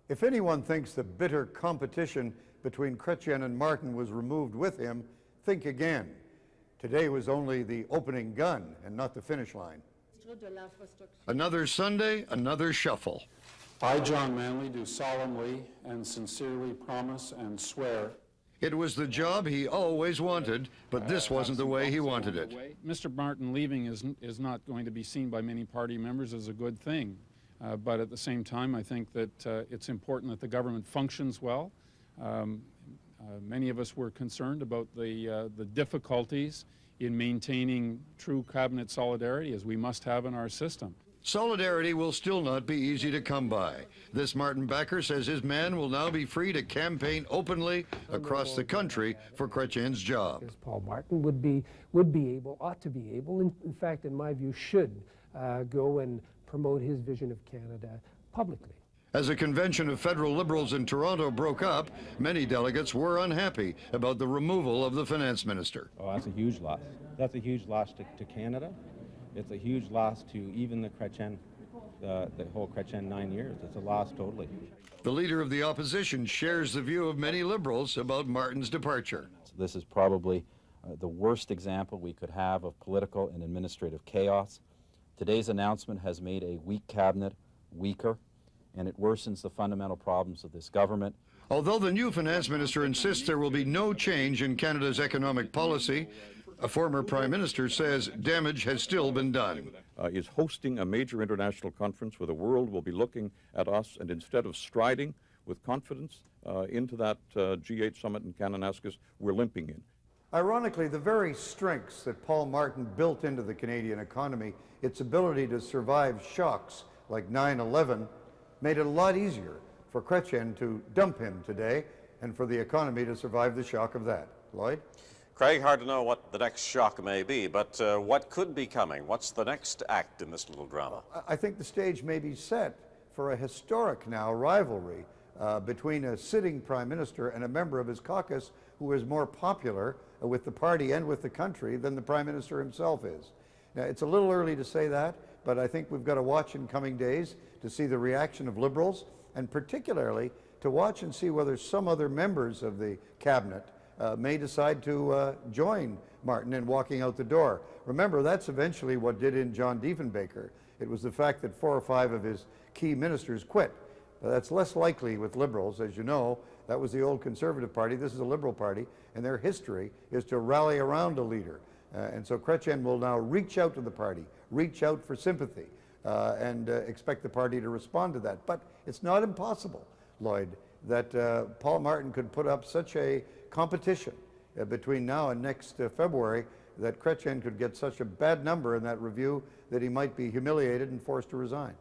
If anyone thinks the bitter competition between Chrétien and Martin was removed with him, think again. Today was only the opening gun and not the finish line. Another Sunday, another shuffle. I, John Manley, do solemnly and sincerely promise and swear. It was the job he always wanted, but this wasn't the way he wanted it. Mr. Martin leaving is not going to be seen by many party members as a good thing. But at the same time, I think that it's important that the government functions well. Many of us were concerned about the difficulties in maintaining true cabinet solidarity, as we must have in our system. Solidarity will still not be easy to come by. This Martin backer says his man will now be free to campaign openly across the country for Chrétien's job. Paul Martin would be able, ought to be able, in fact, in my view, should go and promote his vision of Canada publicly. As a convention of federal Liberals in Toronto broke up, many delegates were unhappy about the removal of the finance minister. Oh, that's a huge loss. That's a huge loss to Canada. It's a huge loss to even the Chrétien, the whole Chrétien 9 years. It's a loss totally. The leader of the opposition shares the view of many Liberals about Martin's departure. This is probably the worst example we could have of political and administrative chaos. Today's announcement has made a weak cabinet weaker, and it worsens the fundamental problems of this government. Although the new finance minister insists there will be no change in Canada's economic policy, a former prime minister says damage has still been done. Is hosting a major international conference where the world will be looking at us, and instead of striding with confidence into that G8 summit in Kananaskis, we're limping in. Ironically, the very strengths that Paul Martin built into the Canadian economy, its ability to survive shocks like 9/11, made it a lot easier for Chrétien to dump him today and for the economy to survive the shock of that. Lloyd? Craig, hard to know what the next shock may be, but what could be coming? What's the next act in this little drama? I think the stage may be set for a historic now rivalry between a sitting prime minister and a member of his caucus who is more popular with the party and with the country than the prime minister himself is. Now, it's a little early to say that, but I think we've got to watch in coming days to see the reaction of Liberals, and particularly to watch and see whether some other members of the cabinet may decide to join Martin in walking out the door. Remember, that's eventually what did in John Diefenbaker. It was the fact that 4 or 5 of his key ministers quit. That's less likely with Liberals. As you know, that was the old Conservative Party. This is a Liberal Party, and their history is to rally around a leader. And so Chrétien will now reach out to the party, reach out for sympathy, and expect the party to respond to that. But it's not impossible, Lloyd, that Paul Martin could put up such a competition between now and next February that Chrétien could get such a bad number in that review that he might be humiliated and forced to resign.